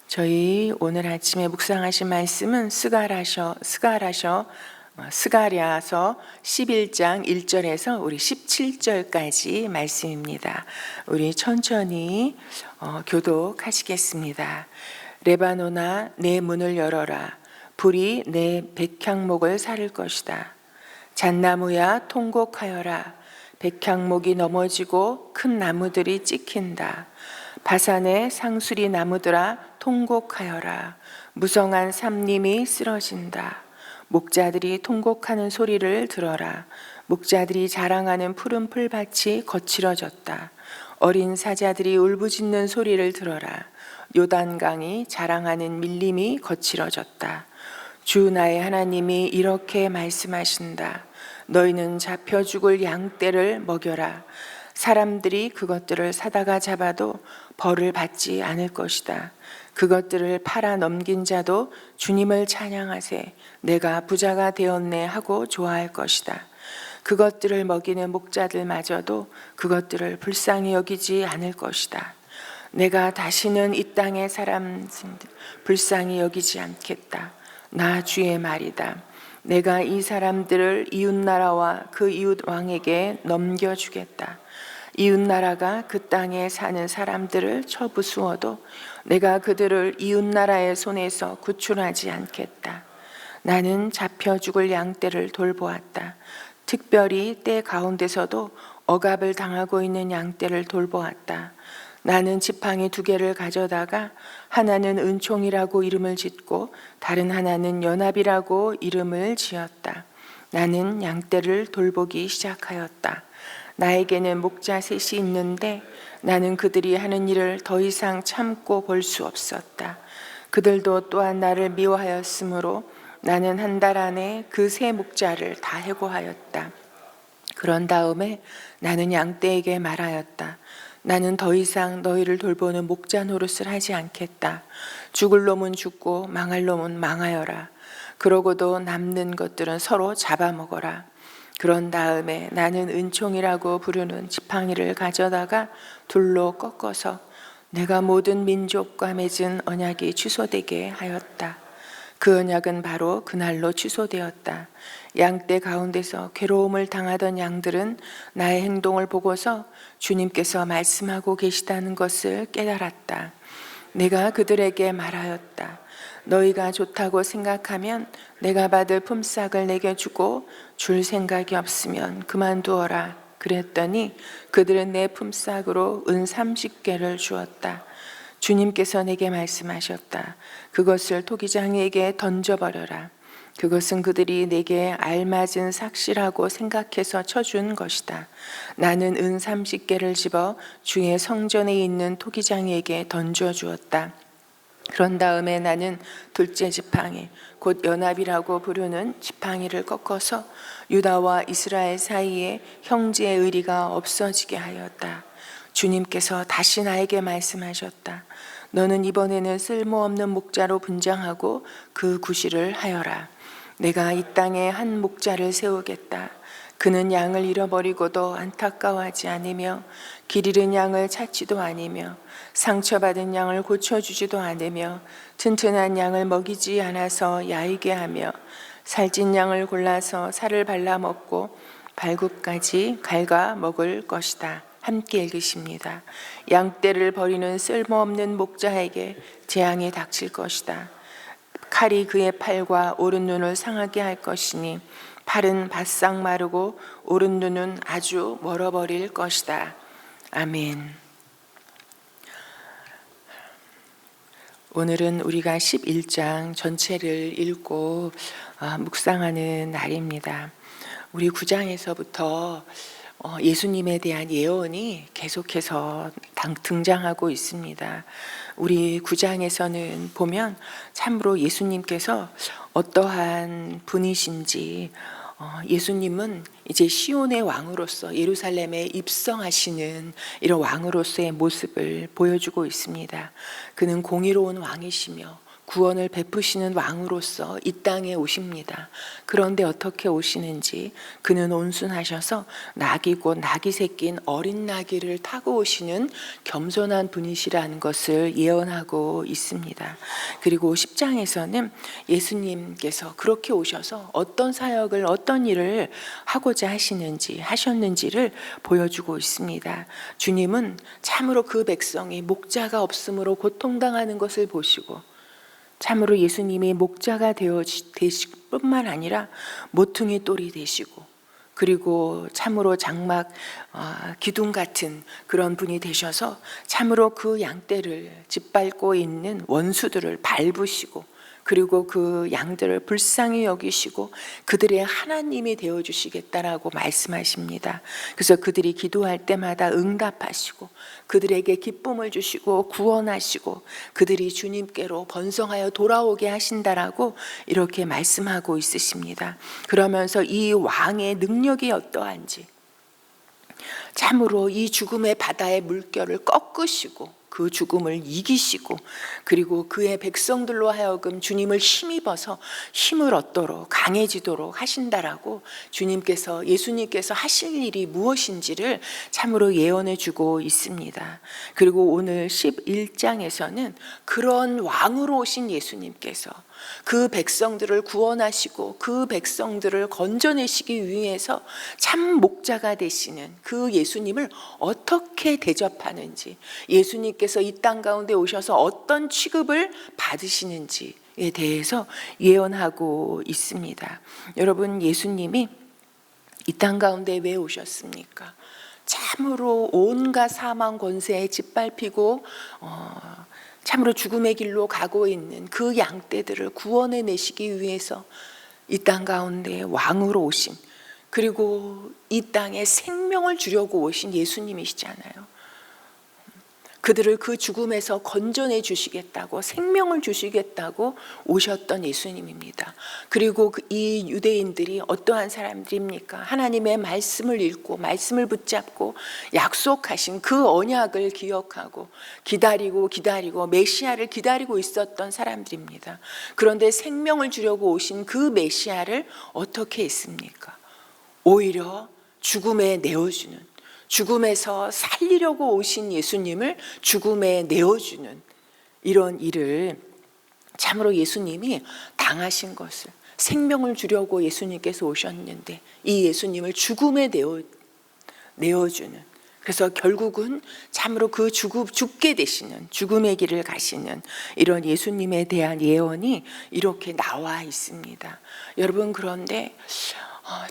저희 오늘 아침에 묵상하신 말씀은 스가랴서 11장 1절에서 우리 17절까지 말씀입니다. 우리 천천히 교독하시겠습니다. 레바논아, 내 문을 열어라. 불이 내 백향목을 사를 것이다. 잣나무야, 통곡하여라. 백향목이 넘어지고 큰 나무들이 찍힌다. 바산의 상수리 나무들아, 통곡하여라. 무성한 삽림이 쓰러진다. 목자들이 통곡하는 소리를 들어라. 목자들이 자랑하는 푸른 풀밭이 거칠어졌다. 어린 사자들이 울부짖는 소리를 들어라. 요단강이 자랑하는 밀림이 거칠어졌다. 주 나의 하나님이 이렇게 말씀하신다. 너희는 잡혀 죽을 양떼를 먹여라. 사람들이 그것들을 사다가 잡아도 벌을 받지 않을 것이다. 그것들을 팔아 넘긴 자도 주님을 찬양하세. 내가 부자가 되었네 하고 좋아할 것이다. 그것들을 먹이는 목자들마저도 그것들을 불쌍히 여기지 않을 것이다. 내가 다시는 이 땅의 사람들 불쌍히 여기지 않겠다. 나 주의 말이다. 내가 이 사람들을 이웃나라와 그 이웃왕에게 넘겨주겠다. 이웃나라가 그 땅에 사는 사람들을 쳐부수어도 내가 그들을 이웃나라의 손에서 구출하지 않겠다. 나는 잡혀 죽을 양떼를 돌보았다. 특별히 때 가운데서도 억압을 당하고 있는 양떼를 돌보았다. 나는 지팡이 2개를 가져다가 하나는 은총이라고 이름을 짓고 다른 하나는 연합이라고 이름을 지었다. 나는 양떼를 돌보기 시작하였다. 나에게는 목자 3이 있는데 나는 그들이 하는 일을 더 이상 참고 볼 수 없었다. 그들도 또한 나를 미워하였으므로 나는 한 달 안에 그 3 목자를 다 해고하였다. 그런 다음에 나는 양떼에게 말하였다. 나는 더 이상 너희를 돌보는 목자 노릇을 하지 않겠다. 죽을 놈은 죽고 망할 놈은 망하여라. 그러고도 남는 것들은 서로 잡아먹어라. 그런 다음에 나는 은총이라고 부르는 지팡이를 가져다가 둘로 꺾어서 내가 모든 민족과 맺은 언약이 취소되게 하였다. 그 언약은 바로 그날로 취소되었다. 양떼 가운데서 괴로움을 당하던 양들은 나의 행동을 보고서 주님께서 말씀하고 계시다는 것을 깨달았다. 내가 그들에게 말하였다. 너희가 좋다고 생각하면 내가 받을 품삯을 내게 주고 줄 생각이 없으면 그만두어라. 그랬더니 그들은 내 품삯으로 은 30개를 주었다. 주님께서 내게 말씀하셨다. 그것을 토기장에게 던져버려라. 그것은 그들이 내게 알맞은 삭시라고 생각해서 쳐준 것이다. 나는 은 30개를 집어 주의 성전에 있는 토기장에게 던져주었다. 그런 다음에 나는 둘째 지팡이, 곧 연합이라고 부르는 지팡이를 꺾어서 유다와 이스라엘 사이에 형제의 의리가 없어지게 하였다. 주님께서 다시 나에게 말씀하셨다. 너는 이번에는 쓸모없는 목자로 분장하고 그 구실을 하여라. 내가 이 땅에 한 목자를 세우겠다. 그는 양을 잃어버리고도 안타까워하지 않으며 길 잃은 양을 찾지도 않으며 상처받은 양을 고쳐주지도 않으며 튼튼한 양을 먹이지 않아서 야이게 하며 살찐 양을 골라서 살을 발라먹고 발굽까지 갉아 먹을 것이다. 함께 읽으십니다. 양떼를 버리는 쓸모없는 목자에게 재앙이 닥칠 것이다. 칼이 그의 팔과 오른 눈을 상하게 할 것이니 팔은 바싹 마르고 오른 눈은 아주 멀어버릴 것이다. 아멘. 오늘은 우리가 11장 전체를 읽고 묵상하는 날입니다. 우리 9장에서부터 예수님에 대한 예언이 계속해서 등장하고 있습니다. 우리 9장에서는 보면 참으로 예수님께서 어떠한 분이신지 예수님은 이제 시온의 왕으로서 예루살렘에 입성하시는 이런 왕으로서의 모습을 보여주고 있습니다. 그는 공의로운 왕이시며 구원을 베푸시는 왕으로서 이 땅에 오십니다. 그런데 어떻게 오시는지, 그는 온순하셔서 낙이 곧 낙이 새낀 어린 나귀를 타고 오시는 겸손한 분이시라는 것을 예언하고 있습니다. 그리고 10장에서는 예수님께서 그렇게 오셔서 어떤 사역을, 어떤 일을 하고자 하셨는지를 보여주고 있습니다. 주님은 참으로 그 백성이 목자가 없으므로 고통당하는 것을 보시고, 참으로 예수님이 목자가 되실 뿐만 아니라 모퉁이 똘이 되시고, 그리고 참으로 장막 기둥 같은 그런 분이 되셔서 참으로 그 양떼를 짓밟고 있는 원수들을 밟으시고, 그리고 그 양들을 불쌍히 여기시고 그들의 하나님이 되어주시겠다라고 말씀하십니다. 그래서 그들이 기도할 때마다 응답하시고 그들에게 기쁨을 주시고 구원하시고 그들이 주님께로 번성하여 돌아오게 하신다라고 이렇게 말씀하고 있으십니다. 그러면서 이 왕의 능력이 어떠한지, 참으로 이 죽음의 바다의 물결을 꺾으시고 그 죽음을 이기시고, 그리고 그의 백성들로 하여금 주님을 힘입어서 힘을 얻도록 강해지도록 하신다라고 예수님께서 하실 일이 무엇인지를 참으로 예언해 주고 있습니다. 그리고 오늘 11장에서는 그런 왕으로 오신 예수님께서 그 백성들을 구원하시고 그 백성들을 건져내시기 위해서 참 목자가 되시는 그 예수님을 어떻게 대접하는지, 예수님께서 이 땅 가운데 오셔서 어떤 취급을 받으시는지에 대해서 예언하고 있습니다. 여러분, 예수님이 이 땅 가운데 왜 오셨습니까? 참으로 온갖 사망 권세에 짓밟히고 참으로 죽음의 길로 가고 있는 그 양떼들을 구원해 내시기 위해서 이 땅 가운데 왕으로 오신, 그리고 이 땅에 생명을 주려고 오신 예수님이시잖아요. 그들을 그 죽음에서 건져내 주시겠다고, 생명을 주시겠다고 오셨던 예수님입니다. 그리고 이 유대인들이 어떠한 사람들입니까? 하나님의 말씀을 읽고 말씀을 붙잡고 약속하신 그 언약을 기억하고 기다리고 메시아를 기다리고 있었던 사람들입니다. 그런데 생명을 주려고 오신 그 메시아를 어떻게 했습니까? 오히려 죽음에 내어주는, 죽음에서 살리려고 오신 예수님을 죽음에 내어주는 이런 일을 참으로 예수님이 당하신 것을, 생명을 주려고 예수님께서 오셨는데 이 예수님을 죽음에 내어주는, 그래서 결국은 참으로 그 죽게 되시는, 죽음의 길을 가시는 이런 예수님에 대한 예언이 이렇게 나와 있습니다. 여러분, 그런데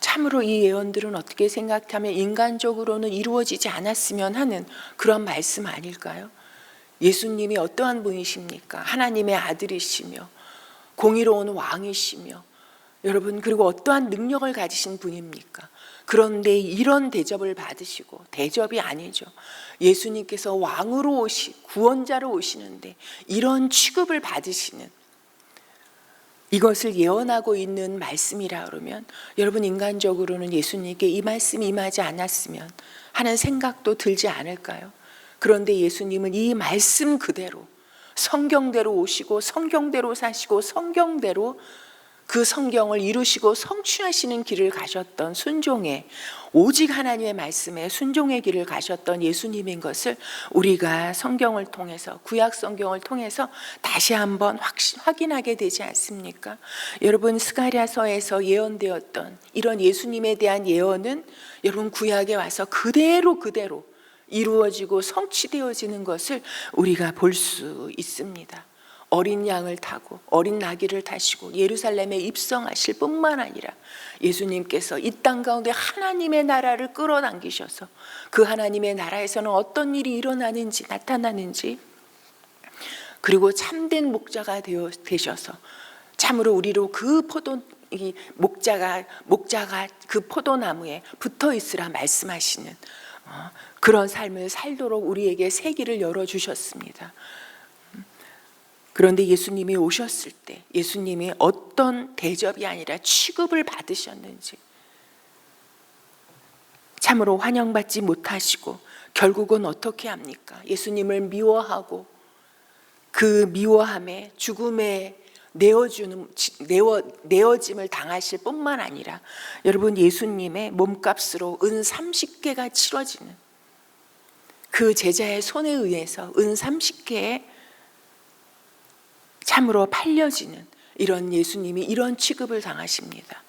참으로 이 예언들은 어떻게 생각하면 인간적으로는 이루어지지 않았으면 하는 그런 말씀 아닐까요? 예수님이 어떠한 분이십니까? 하나님의 아들이시며 공의로운 왕이시며, 여러분, 그리고 어떠한 능력을 가지신 분입니까? 그런데 이런 대접을 받으시고, 대접이 아니죠, 예수님께서 왕으로 구원자로 오시는데 이런 취급을 받으시는, 이것을 예언하고 있는 말씀이라 그러면 여러분, 인간적으로는 예수님께 이 말씀이 임하지 않았으면 하는 생각도 들지 않을까요? 그런데 예수님은 이 말씀 그대로 성경대로 오시고 성경대로 사시고 성경대로 그 성경을 이루시고 성취하시는 길을 가셨던 순종의, 오직 하나님의 말씀에 순종의 길을 가셨던 예수님인 것을 우리가 성경을 통해서, 구약 성경을 통해서 다시 한번 확인하게 되지 않습니까? 여러분, 스가랴서에서 예언되었던 이런 예수님에 대한 예언은 여러분 구약에 와서 그대로 이루어지고 성취되어지는 것을 우리가 볼 수 있습니다. 어린 양을 타고 어린 나귀를 타시고 예루살렘에 입성하실 뿐만 아니라 예수님께서 이 땅 가운데 하나님의 나라를 끌어당기셔서 그 하나님의 나라에서는 어떤 일이 일어나는지, 나타나는지, 그리고 참된 목자가 되셔서 참으로 우리로 그 목자가 그 포도나무에 붙어 있으라 말씀하시는 그런 삶을 살도록 우리에게 새 길을 열어주셨습니다. 그런데 예수님이 오셨을 때 예수님이 어떤 대접이 아니라 취급을 받으셨는지, 참으로 환영받지 못하시고 결국은 어떻게 합니까? 예수님을 미워하고 그 미워함에 죽음에 내어짐을 당하실 뿐만 아니라 여러분 예수님의 몸값으로 은 30개가 치러지는 그 제자의 손에 의해서 은 30개에 참으로 팔려지는 이런 예수님이 이런 취급을 당하십니다.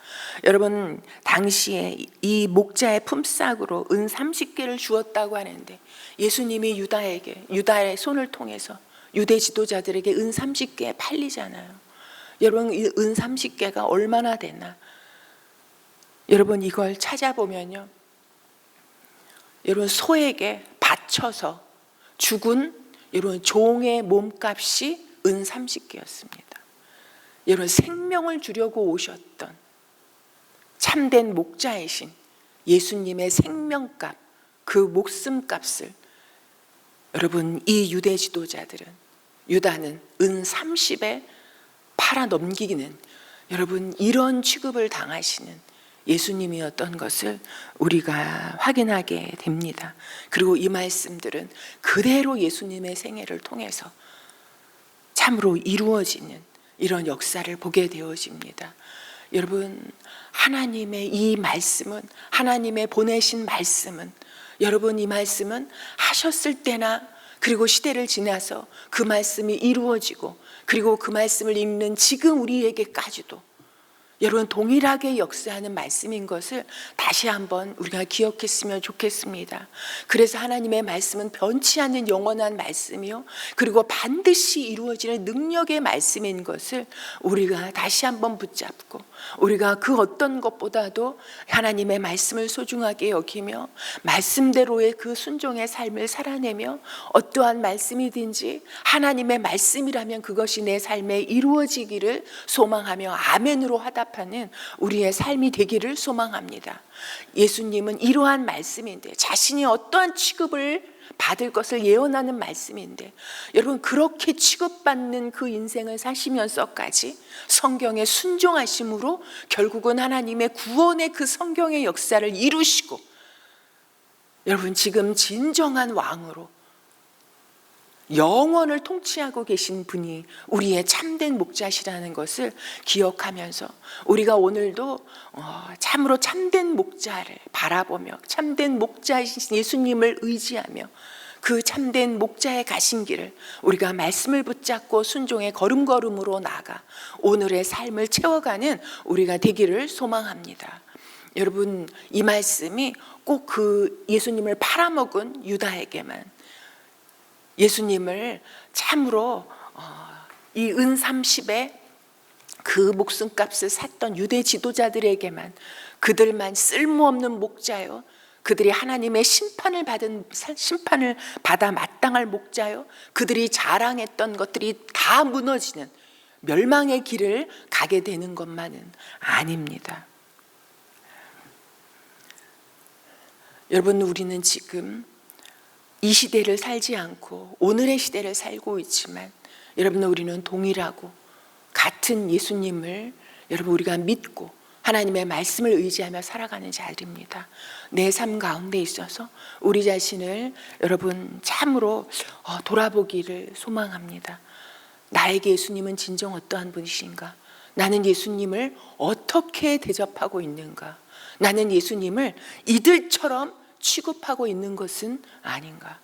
여러분 당시에 이 목자의 품삯으로 은 30개를 주었다고 하는데 예수님이 유다의 손을 통해서 유대 지도자들에게 은 30개 팔리잖아요. 여러분 이 은 30개가 얼마나 되나? 여러분 이걸 찾아보면요. 여러분 소에게 바쳐서 죽은 여러분 종의 몸값이 은 30개였습니다. 여러분 생명을 주려고 오셨던 참된 목자이신 예수님의 생명값, 그 목숨값을 여러분 이 유대 지도자들은 유다는 은 30에 팔아 넘기기는 여러분 이런 취급을 당하시는 예수님이었던 것을 우리가 확인하게 됩니다. 그리고 이 말씀들은 그대로 예수님의 생애를 통해서 참으로 이루어지는 이런 역사를 보게 되어집니다. 여러분 하나님의 이 말씀은 하나님의 보내신 말씀은 여러분 이 말씀은 하셨을 때나 그리고 시대를 지나서 그 말씀이 이루어지고 그리고 그 말씀을 읽는 지금 우리에게까지도 여러분 동일하게 역사하는 말씀인 것을 다시 한번 우리가 기억했으면 좋겠습니다. 그래서 하나님의 말씀은 변치 않는 영원한 말씀이요 그리고 반드시 이루어지는 능력의 말씀인 것을 우리가 다시 한번 붙잡고 우리가 그 어떤 것보다도 하나님의 말씀을 소중하게 여기며 말씀대로의 그 순종의 삶을 살아내며 어떠한 말씀이든지 하나님의 말씀이라면 그것이 내 삶에 이루어지기를 소망하며 아멘으로 하다 하는 우리의 삶이 되기를 소망합니다. 예수님은 이러한 말씀인데 자신이 어떠한 취급을 받을 것을 예언하는 말씀인데 여러분 그렇게 취급받는 그 인생을 사시면서까지 성경에 순종하심으로 결국은 하나님의 구원의 그 성경의 역사를 이루시고 여러분 지금 진정한 왕으로 영원을 통치하고 계신 분이 우리의 참된 목자시라는 것을 기억하면서 우리가 오늘도 참으로 참된 목자를 바라보며 참된 목자이신 예수님을 의지하며 그 참된 목자의 가신 길을 우리가 말씀을 붙잡고 순종의 걸음걸음으로 나아가 오늘의 삶을 채워가는 우리가 되기를 소망합니다. 여러분 이 말씀이 꼭 그 예수님을 팔아먹은 유다에게만 예수님을 참으로 이 은 30에 그 목숨값을 샀던 유대 지도자들에게만 그들만 쓸모없는 목자요 그들이 하나님의 심판을 받아 마땅할 목자요 그들이 자랑했던 것들이 다 무너지는 멸망의 길을 가게 되는 것만은 아닙니다. 여러분 우리는 지금 이 시대를 살지 않고 오늘의 시대를 살고 있지만 여러분 우리는 동일하고 같은 예수님을 여러분 우리가 믿고 하나님의 말씀을 의지하며 살아가는 자들입니다. 내 삶 가운데 있어서 우리 자신을 여러분 참으로 돌아보기를 소망합니다. 나에게 예수님은 진정 어떠한 분이신가? 나는 예수님을 어떻게 대접하고 있는가? 나는 예수님을 이들처럼 취급하고 있는 것은 아닌가?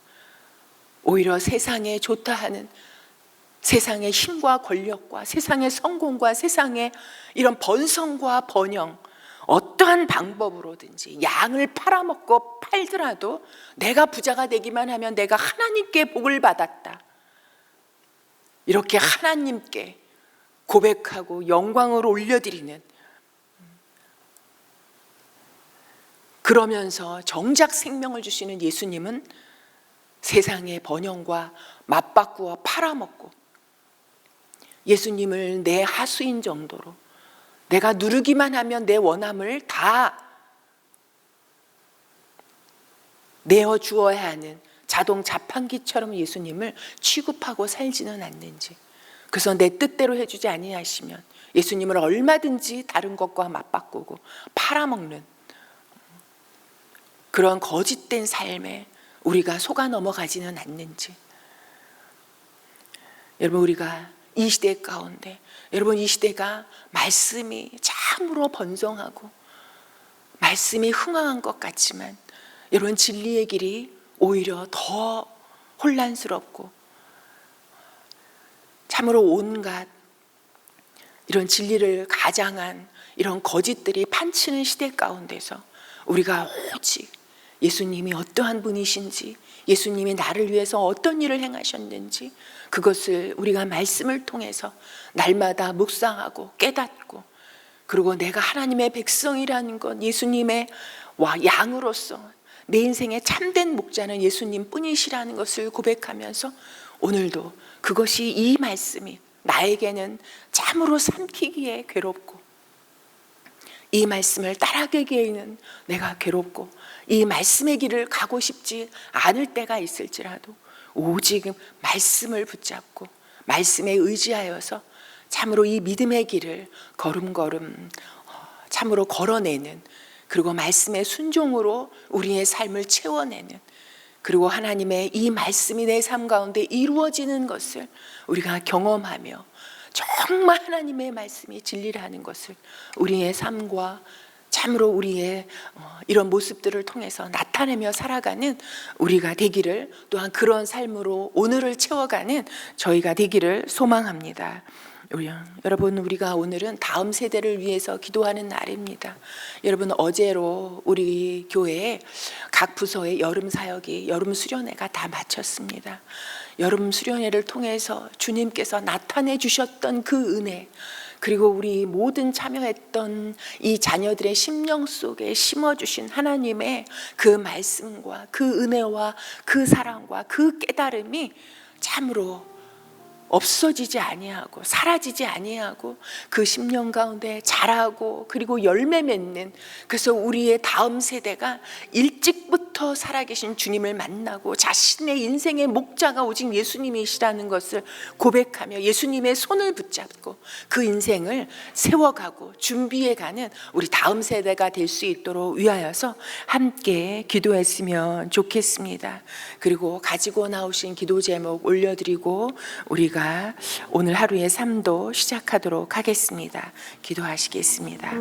오히려 세상에 좋다 하는 세상의 힘과 권력과 세상의 성공과 세상의 이런 번성과 번영 어떠한 방법으로든지 양을 팔아먹고 팔더라도 내가 부자가 되기만 하면 내가 하나님께 복을 받았다. 이렇게 하나님께 고백하고 영광을 올려드리는 그러면서 정작 생명을 주시는 예수님은 세상의 번영과 맞바꾸어 팔아먹고 예수님을 내 하수인 정도로 내가 누르기만 하면 내 원함을 다 내어주어야 하는 자동 자판기처럼 예수님을 취급하고 살지는 않는지 그래서 내 뜻대로 해주지 아니하시면 예수님을 얼마든지 다른 것과 맞바꾸고 팔아먹는 그런 거짓된 삶에 우리가 속아 넘어가지는 않는지 여러분, 우리가 이 시대 가운데, 여러분, 이 시대가 말씀이 참으로 번성하고 말씀이 흥황한 것 같지만, 여러분, 진리의 길이 오히려 더 혼란스럽고 참으로 온갖 이런 진리를 가장한 이런 거짓들이 판치는 시대 가운데서 우리가 오직 예수님이 어떠한 분이신지, 예수님이 나를 위해서 어떤 일을 행하셨는지, 그것을 우리가 말씀을 통해서 날마다 묵상하고 깨닫고, 그리고 내가 하나님의 백성이라는 것, 예수님의 양으로서 내 인생의 참된 목자는 예수님 뿐이시라는 것을 고백하면서, 오늘도 그것이, 이 말씀이 나에게는 참으로 삼키기에 괴롭고, 이 말씀을 따라가기에는 내가 괴롭고, 이 말씀의 길을 가고 싶지 않을 때가 있을지라도 오직 말씀을 붙잡고 말씀에 의지하여서 참으로 이 믿음의 길을 걸음걸음 참으로 걸어내는, 그리고 말씀의 순종으로 우리의 삶을 채워내는, 그리고 하나님의 이 말씀이 내 삶 가운데 이루어지는 것을 우리가 경험하며 정말 하나님의 말씀이 진리라는 것을 우리의 삶과 참으로 우리의 이런 모습들을 통해서 나타내며 살아가는 우리가 되기를, 또한 그런 삶으로 오늘을 채워가는 저희가 되기를 소망합니다. 여러분, 우리가 오늘은 다음 세대를 위해서 기도하는 날입니다. 여러분, 어제로 우리 교회에 각 부서의 여름 사역이, 여름 수련회가 다 마쳤습니다. 여름 수련회를 통해서 주님께서 나타내 주셨던 그 은혜, 그리고 우리 모든 참여했던 이 자녀들의 심령 속에 심어주신 하나님의 그 말씀과 그 은혜와 그 사랑과 그 깨달음이 참으로 없어지지 아니하고 사라지지 아니하고 그 심령 가운데 자라고, 그리고 열매 맺는, 그래서 우리의 다음 세대가 일찍부터 살아계신 주님을 만나고 자신의 인생의 목자가 오직 예수님이시라는 것을 고백하며 예수님의 손을 붙잡고 그 인생을 세워가고 준비해가는 우리 다음 세대가 될 수 있도록 위하여서 함께 기도했으면 좋겠습니다. 그리고 가지고 나오신 기도 제목 올려드리고 우리가 오늘 하루의 삶도 시작하도록 하겠습니다. 기도하시겠습니다.